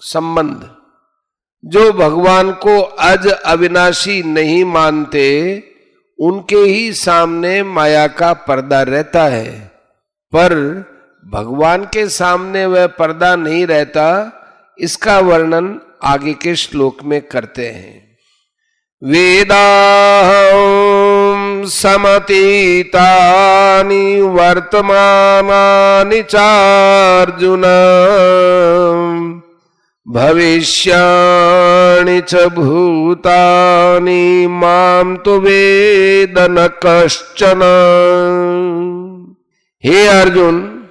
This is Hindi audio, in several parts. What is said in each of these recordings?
संबंध। जो भगवान को अज अविनाशी नहीं मानते उनके ही सामने माया का पर्दा रहता है, पर भगवान के सामने वह पर्दा नहीं रहता। इसका वर्णन आगे के श्लोक में करते हैं। वेदाहं समतीतानि वर्तमानानि चार्जुन भविष्याणि च भूतानि मां तु वेद न कश्चन। हे अर्जुन,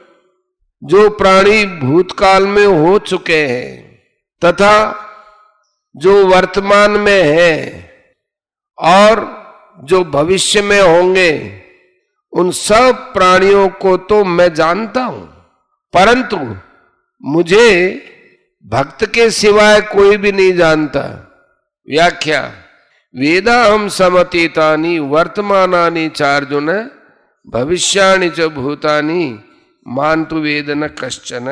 जो प्राणी भूतकाल में हो चुके हैं तथा जो वर्तमान में है और जो भविष्य में होंगे, उन सब प्राणियों को तो मैं जानता हूं, परंतु मुझे भक्त के सिवाय कोई भी नहीं जानता। व्याख्या। वेदाहं समतीतानि वर्तमानानि चार्जुन भविष्याणि च भूतानि मां तु वेद न कश्चन।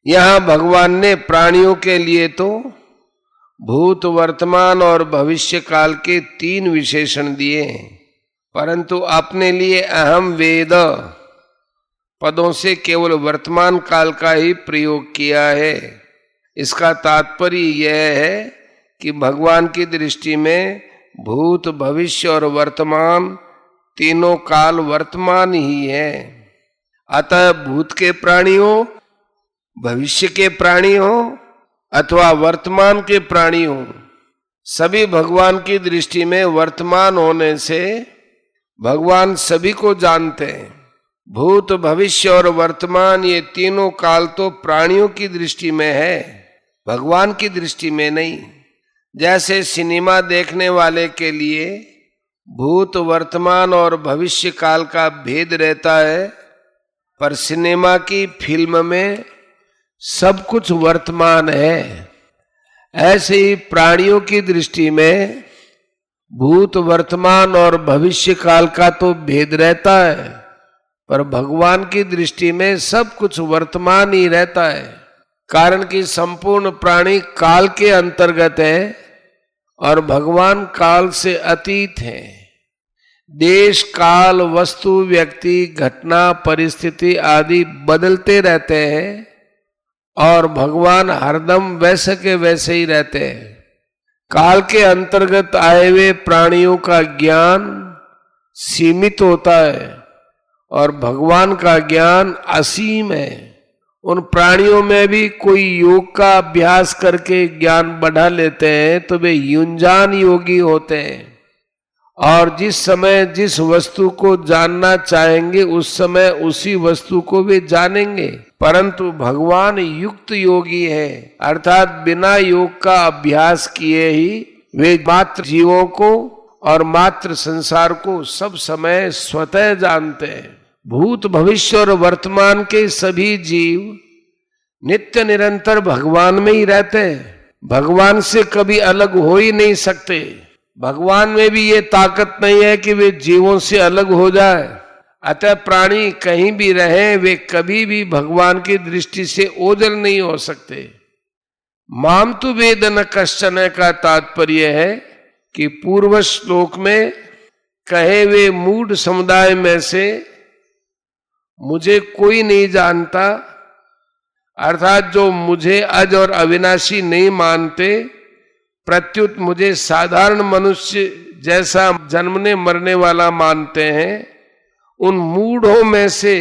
यहां भगवान ने प्राणियों के लिए तो भूत, वर्तमान और भविष्य काल के 3 विशेषण दिए हैं, परंतु अपने लिए अहम वेद पदों से केवल वर्तमान काल का ही प्रयोग किया है। इसका तात्पर्य यह है कि भगवान की दृष्टि में भूत, भविष्य और वर्तमान तीनों काल वर्तमान ही है। अतः भूत के प्राणी हो, भविष्य के प्राणी हो अथवा वर्तमान के प्राणी हो, सभी भगवान की दृष्टि में वर्तमान होने से भगवान सभी को जानते हैं। भूत, भविष्य और वर्तमान ये तीनों काल तो प्राणियों की दृष्टि में है, भगवान की दृष्टि में नहीं। जैसे सिनेमा देखने वाले के लिए भूत, वर्तमान और भविष्य काल का भेद रहता है, पर सिनेमा की फिल्म में सब कुछ वर्तमान है। ऐसे ही प्राणियों की दृष्टि में भूत, वर्तमान और भविष्य काल का तो भेद रहता है, पर भगवान की दृष्टि में सब कुछ वर्तमान ही रहता है। कारण कि संपूर्ण प्राणी काल के अंतर्गत है और भगवान काल से अतीत है। देश, काल, वस्तु, व्यक्ति, घटना, परिस्थिति आदि बदलते रहते हैं और भगवान हरदम वैसे के वैसे ही रहते हैं। काल के अंतर्गत आए हुए प्राणियों का ज्ञान सीमित होता है और भगवान का ज्ञान असीम है। उन प्राणियों में भी कोई योग का अभ्यास करके ज्ञान बढ़ा लेते हैं तो वे युंजान योगी होते हैं और जिस समय जिस वस्तु को जानना चाहेंगे उस समय उसी वस्तु को वे जानेंगे। परंतु भगवान युक्त योगी है, अर्थात बिना योग का अभ्यास किए ही वे मात्र जीवों को और मात्र संसार को सब समय स्वतः जानते हैं। भूत, भविष्य और वर्तमान के सभी जीव नित्य निरंतर भगवान में ही रहते हैं, भगवान से कभी अलग हो ही नहीं सकते। भगवान में भी ये ताकत नहीं है कि वे जीवों से अलग हो जाए। अतः प्राणी कहीं भी रहे, वे कभी भी भगवान की दृष्टि से ओझल नहीं हो सकते। माम तु वेद न कश्चन का तात्पर्य है कि पूर्व श्लोक में कहे वे मूढ़ समुदाय में से मुझे कोई नहीं जानता, अर्थात जो मुझे अज और अविनाशी नहीं मानते, प्रत्युत मुझे साधारण मनुष्य जैसा जन्मने मरने वाला मानते हैं, उन मूढ़ों में से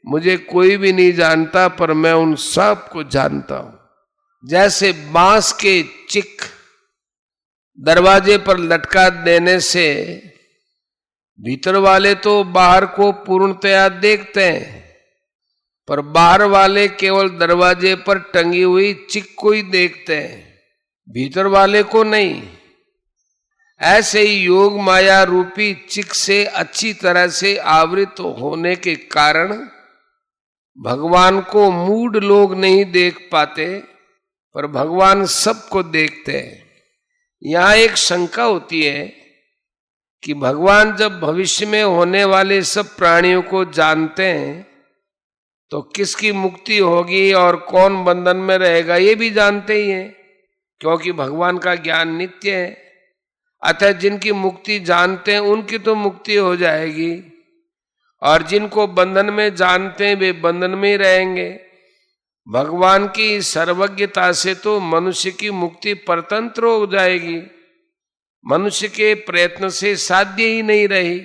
मुझे कोई भी नहीं जानता, पर मैं उन सब को जानता हूं। जैसे बांस के चिक दरवाजे पर लटका देने से भीतर वाले तो बाहर को पूर्णतया देखते हैं, पर बाहर वाले केवल दरवाजे पर टंगी हुई चिक को ही देखते हैं, भीतर वाले को नहीं। ऐसे ही योग माया रूपी चिक से अच्छी तरह से आवृत होने के कारण भगवान को मूढ़ लोग नहीं देख पाते, पर भगवान सबको देखते हैं। यहां एक शंका होती है कि भगवान जब भविष्य में होने वाले सब प्राणियों को जानते हैं तो किसकी मुक्ति होगी और कौन बंधन में रहेगा ये भी जानते ही हैं, क्योंकि भगवान का ज्ञान नित्य है। अतः जिनकी मुक्ति जानते हैं उनकी तो मुक्ति हो जाएगी, और जिनको बंधन में जानते हैं वे बंधन में ही रहेंगे। भगवान की सर्वज्ञता से तो मनुष्य की मुक्ति परतंत्र हो जाएगी, मनुष्य के प्रयत्न से साध्य ही नहीं रही।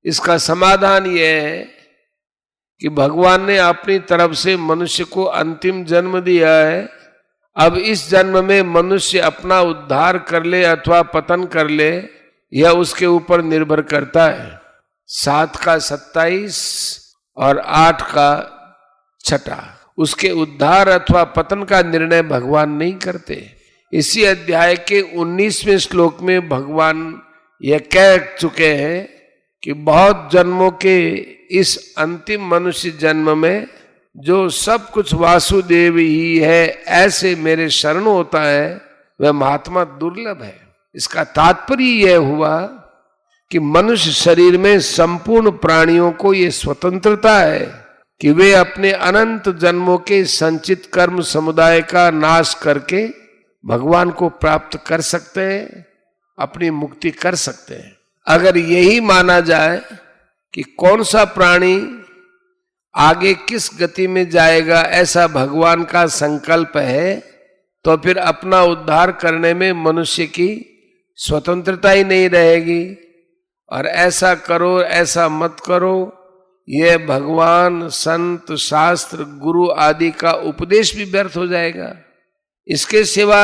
इसका समाधान यह है कि भगवान ने अपनी तरफ से मनुष्य को अंतिम जन्म दिया है। अब इस जन्म में मनुष्य अपना उद्धार कर ले अथवा पतन कर ले, यह उसके ऊपर निर्भर करता है। 7 का 27 और 8 का 6 उसके उद्धार अथवा पतन का निर्णय भगवान नहीं करते। इसी अध्याय के 19वें श्लोक में भगवान यह कह चुके हैं कि बहुत जन्मों के इस अंतिम मनुष्य जन्म में जो सब कुछ वासुदेव ही है ऐसे मेरे शरण होता है वह महात्मा दुर्लभ है। इसका तात्पर्य यह हुआ कि मनुष्य शरीर में संपूर्ण प्राणियों को ये स्वतंत्रता है कि वे अपने अनंत जन्मों के संचित कर्म समुदाय का नाश करके भगवान को प्राप्त कर सकते हैं, अपनी मुक्ति कर सकते हैं। अगर यही माना जाए कि कौन सा प्राणी आगे किस गति में जाएगा ऐसा भगवान का संकल्प है, तो फिर अपना उद्धार करने में मनुष्य की स्वतंत्रता ही नहीं रहेगी। और ऐसा करो ऐसा मत करो, यह भगवान, संत, शास्त्र, गुरु आदि का उपदेश भी व्यर्थ हो जाएगा। इसके सिवा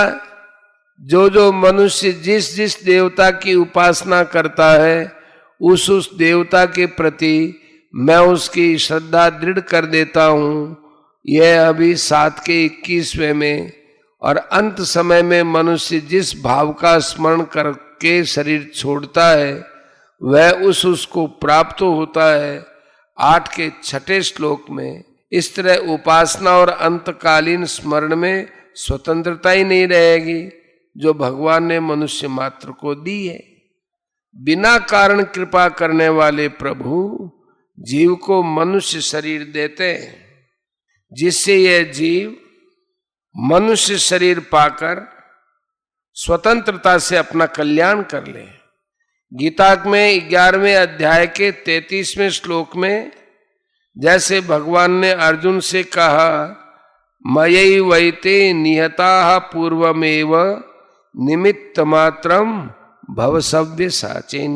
जो मनुष्य जिस जिस देवता की उपासना करता है उस देवता के प्रति मैं उसकी श्रद्धा दृढ़ कर देता हूँ। यह अभी 7 के 21वें में। और अंत समय में मनुष्य जिस भाव का स्मरण करके शरीर छोड़ता है वह उसको प्राप्त होता है। 8 के 6 श्लोक में इस तरह उपासना और अंतकालीन स्मरण में स्वतंत्रता ही नहीं रहेगी जो भगवान ने मनुष्य मात्र को दी है। बिना कारण कृपा करने वाले प्रभु जीव को मनुष्य शरीर देते हैं, जिससे यह जीव मनुष्य शरीर पाकर स्वतंत्रता से अपना कल्याण कर ले। गीता में 11वें अध्याय के 33वें श्लोक में जैसे भगवान ने अर्जुन से कहा मयि वैते निहता पूर्वमेव निमित्त मात्रम भवसव्य साचिन,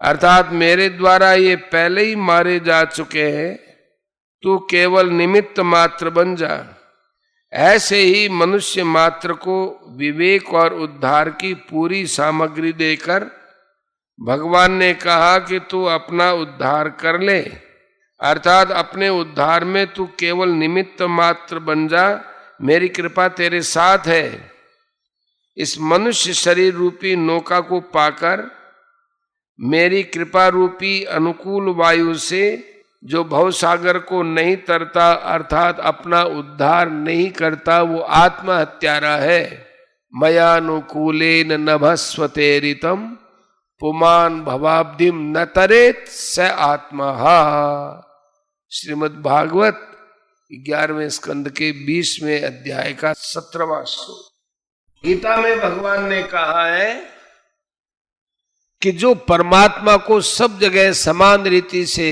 अर्थात मेरे द्वारा ये पहले ही मारे जा चुके हैं, तू केवल निमित्त मात्र बन जा। ऐसे ही मनुष्य मात्र को विवेक और उद्धार की पूरी सामग्री देकर भगवान ने कहा कि तू अपना उद्धार कर ले, अर्थात अपने उद्धार में तू केवल निमित्त मात्र बन जा, मेरी कृपा तेरे साथ है। इस मनुष्य शरीर रूपी नौका को पाकर मेरी कृपा रूपी अनुकूल वायु से जो भवसागर को नहीं तरता अर्थात अपना उद्धार नहीं करता वो आत्महत्यारा है। मयानुकूलेन नभस्वतेरितम पुमान भवाब्धिम न तरेत स आत्महा। श्रीमद् भागवत 11वें स्कंद के 20वें अध्याय का 17वां श्लोक। गीता में भगवान ने कहा है कि जो परमात्मा को सब जगह समान रीति से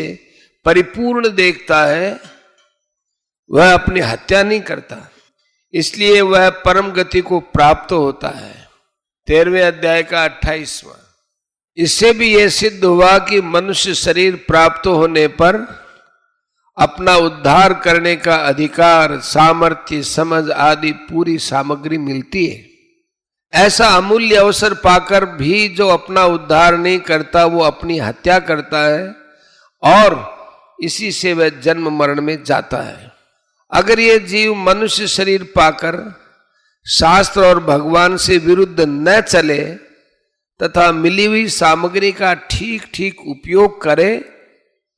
परिपूर्ण देखता है वह अपनी हत्या नहीं करता, इसलिए वह परम गति को प्राप्त होता है। 13वें अध्याय का 28वां। इससे भी यह सिद्ध हुआ कि मनुष्य शरीर प्राप्त होने पर अपना उद्धार करने का अधिकार, सामर्थ्य, समझ आदि पूरी सामग्री मिलती है। ऐसा अमूल्य अवसर पाकर भी जो अपना उद्धार नहीं करता वो अपनी हत्या करता है और इसी से वह जन्म मरण में जाता है। अगर ये जीव मनुष्य शरीर पाकर शास्त्र और भगवान से विरुद्ध न चले तथा मिली हुई सामग्री का ठीक ठीक उपयोग करे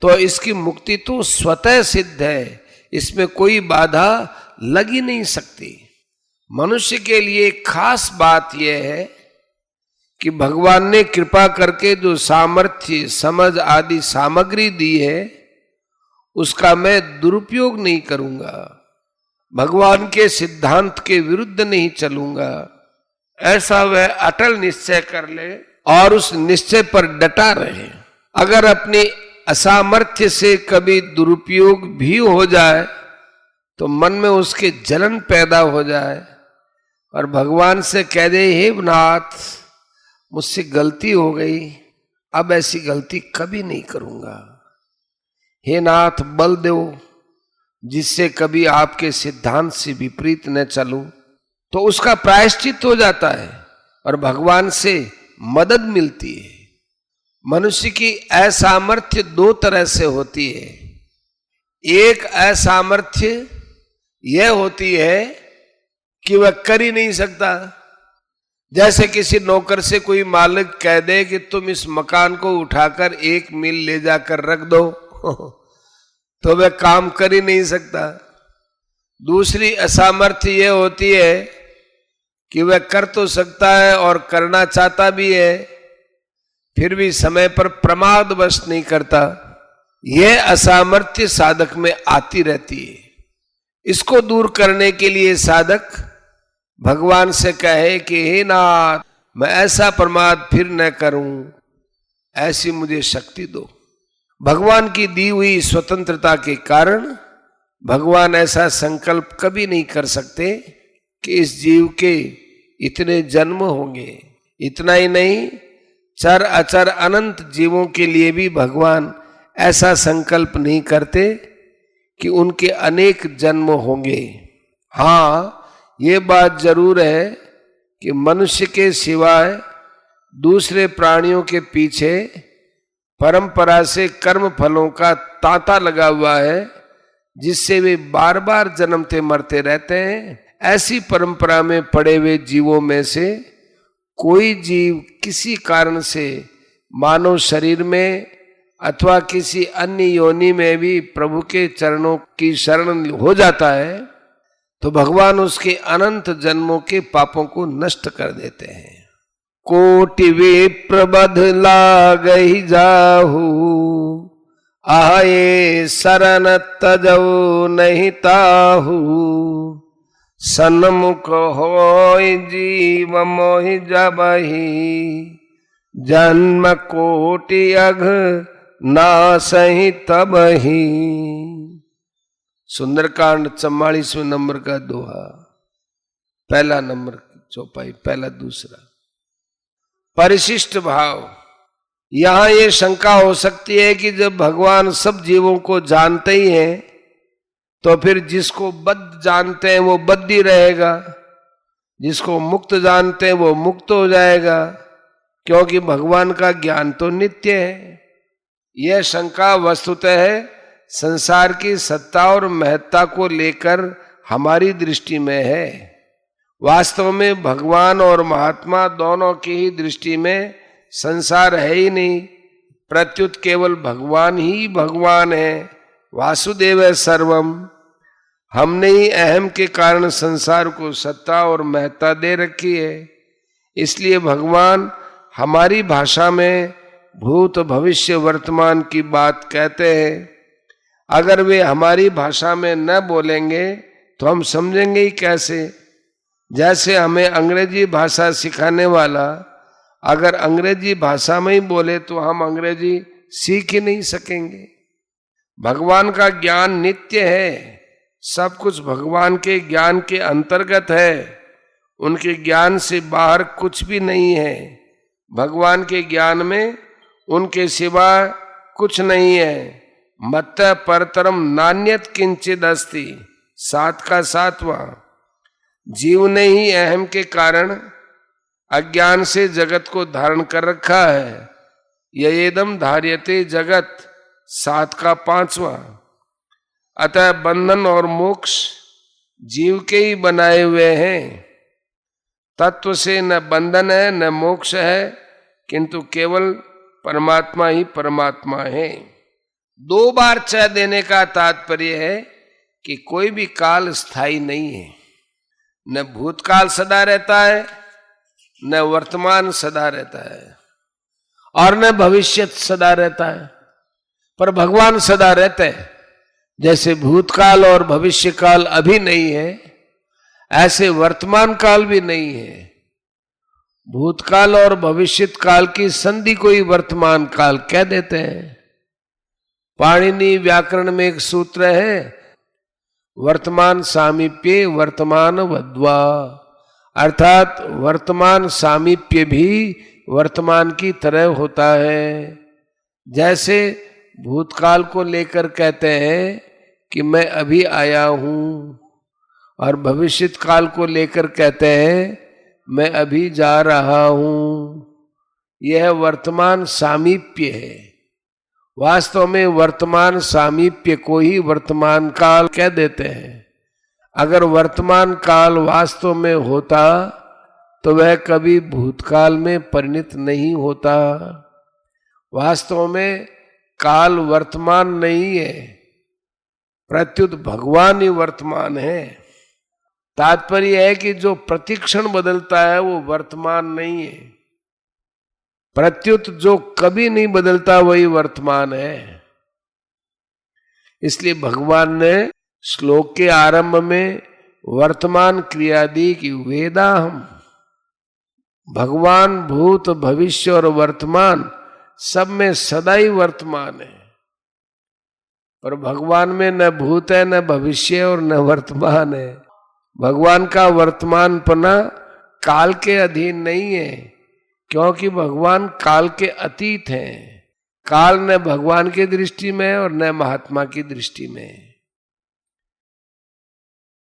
तो इसकी मुक्ति तो स्वतः सिद्ध है, इसमें कोई बाधा लग ही नहीं सकती। मनुष्य के लिए खास बात यह है कि भगवान ने कृपा करके जो सामर्थ्य, समझ आदि सामग्री दी है उसका मैं दुरुपयोग नहीं करूंगा, भगवान के सिद्धांत के विरुद्ध नहीं चलूंगा, ऐसा वह अटल निश्चय कर ले और उस निश्चय पर डटा रहे। अगर अपनी असामर्थ्य से कभी दुरुपयोग भी हो जाए तो मन में उसके जलन पैदा हो जाए और भगवान से कह दे, हे नाथ मुझसे गलती हो गई, अब ऐसी गलती कभी नहीं करूंगा। हे नाथ बल दो जिससे कभी आपके सिद्धांत से विपरीत न चलूं, तो उसका प्रायश्चित हो जाता है और भगवान से मदद मिलती है। मनुष्य की असामर्थ्य दो तरह से होती है। एक असामर्थ्य यह होती है कि वह कर ही नहीं सकता। जैसे किसी नौकर से कोई मालिक कह दे कि तुम इस मकान को उठाकर 1 मील ले जाकर रख दो तो वह काम कर ही नहीं सकता। दूसरी असामर्थ्य यह होती है कि वह कर तो सकता है और करना चाहता भी है, फिर भी समय पर प्रमादवश नहीं करता। यह असामर्थ्य साधक में आती रहती है। इसको दूर करने के लिए साधक भगवान से कहे कि हे नाथ मैं ऐसा प्रमाद फिर न करूं, ऐसी मुझे शक्ति दो। भगवान की दी हुई स्वतंत्रता के कारण भगवान ऐसा संकल्प कभी नहीं कर सकते कि इस जीव के इतने जन्म होंगे। इतना ही नहीं, चर अचर अनंत जीवों के लिए भी भगवान ऐसा संकल्प नहीं करते कि उनके अनेक जन्म होंगे। हाँ, ये बात जरूर है कि मनुष्य के सिवाय दूसरे प्राणियों के पीछे परंपरा से कर्म फलों का तांता लगा हुआ है, जिससे वे बार बार जन्मते मरते रहते हैं। ऐसी परंपरा में पड़े हुए जीवों में से कोई जीव किसी कारण से मानव शरीर में अथवा किसी अन्य योनि में भी प्रभु के चरणों की शरण हो जाता है तो भगवान उसके अनंत जन्मों के पापों को नष्ट कर देते हैं। कोटि विप्र बदला गई जाहू, आये शरण तजऊ नहीं ताहू, सन्मुख होय जीव मोहि जबहि, जन्म कोटि अघ ना सही तबहि। सुंदरकांड 44वें नंबर का दोहा, पहला नंबर चौपाई, पहला दूसरा। परिशिष्ट भाव। यहां ये शंका हो सकती है कि जब भगवान सब जीवों को जानते ही हैं तो फिर जिसको बद्ध जानते हैं वो बद्ध ही रहेगा, जिसको मुक्त जानते हैं वो मुक्त हो जाएगा, क्योंकि भगवान का ज्ञान तो नित्य है। यह शंका वस्तुतः है संसार की सत्ता और महत्ता को लेकर हमारी दृष्टि में है। वास्तव में भगवान और महात्मा दोनों की ही दृष्टि में संसार है ही नहीं, प्रत्युत केवल भगवान ही भगवान है। वासुदेव है सर्वम। हमने ही अहम के कारण संसार को सत्ता और महत्ता दे रखी है। इसलिए भगवान हमारी भाषा में भूत भविष्य वर्तमान की बात कहते हैं। अगर वे हमारी भाषा में न बोलेंगे तो हम समझेंगे ही कैसे। जैसे हमें अंग्रेजी भाषा सिखाने वाला अगर अंग्रेजी भाषा में ही बोले तो हम अंग्रेजी सीख ही नहीं सकेंगे। भगवान का ज्ञान नित्य है, सब कुछ भगवान के ज्ञान के अंतर्गत है, उनके ज्ञान से बाहर कुछ भी नहीं है। भगवान के ज्ञान में उनके सिवा कुछ नहीं है। मत्त परतरम नान्यत किंचिद अस्ति, 7 का 7वां। जीव ने ही अहम के कारण अज्ञान से जगत को धारण कर रखा है। ययेदम धार्यते जगत, 7 का 5वां। अतः बंधन और मोक्ष जीव के ही बनाए हुए हैं। तत्व से न बंधन है न मोक्ष है, किंतु केवल परमात्मा ही परमात्मा है। 2 बार च देने का तात्पर्य है कि कोई भी काल स्थायी नहीं है। न भूतकाल सदा रहता है, न वर्तमान सदा रहता है, और न भविष्य सदा रहता है, पर भगवान सदा रहते हैं। जैसे भूतकाल और भविष्य काल अभी नहीं है, ऐसे वर्तमान काल भी नहीं है। भूतकाल और भविष्यत काल की संधि को ही वर्तमान काल कह देते हैं। पाणिनि व्याकरण में एक सूत्र है, वर्तमान सामीप्य वर्तमान वद्वा, अर्थात वर्तमान सामीप्य भी वर्तमान की तरह होता है। जैसे भूतकाल को लेकर कहते हैं कि मैं अभी आया हूं, और भविष्यत काल को लेकर कहते हैं मैं अभी जा रहा हूं। यह वर्तमान सामीप्य है। वास्तव में वर्तमान सामीप्य को ही वर्तमान काल कह देते हैं। अगर वर्तमान काल वास्तव में होता तो वह कभी भूतकाल में परिणत नहीं होता। वास्तव में काल वर्तमान नहीं है, प्रत्युत भगवान ही वर्तमान है। तात्पर्य है कि जो प्रतिक्षण बदलता है वो वर्तमान नहीं है, प्रत्युत जो कभी नहीं बदलता वही वर्तमान है। इसलिए भगवान ने श्लोक के आरंभ में वर्तमान क्रिया दी कि वेदाहम। भगवान भूत भविष्य और वर्तमान सब में सदा ही वर्तमान है, पर भगवान में न भूत है, न भविष्य और न वर्तमान है। भगवान का वर्तमानपना काल के अधीन नहीं है, क्योंकि भगवान काल के अतीत हैं। काल न भगवान की दृष्टि में और न महात्मा की दृष्टि में।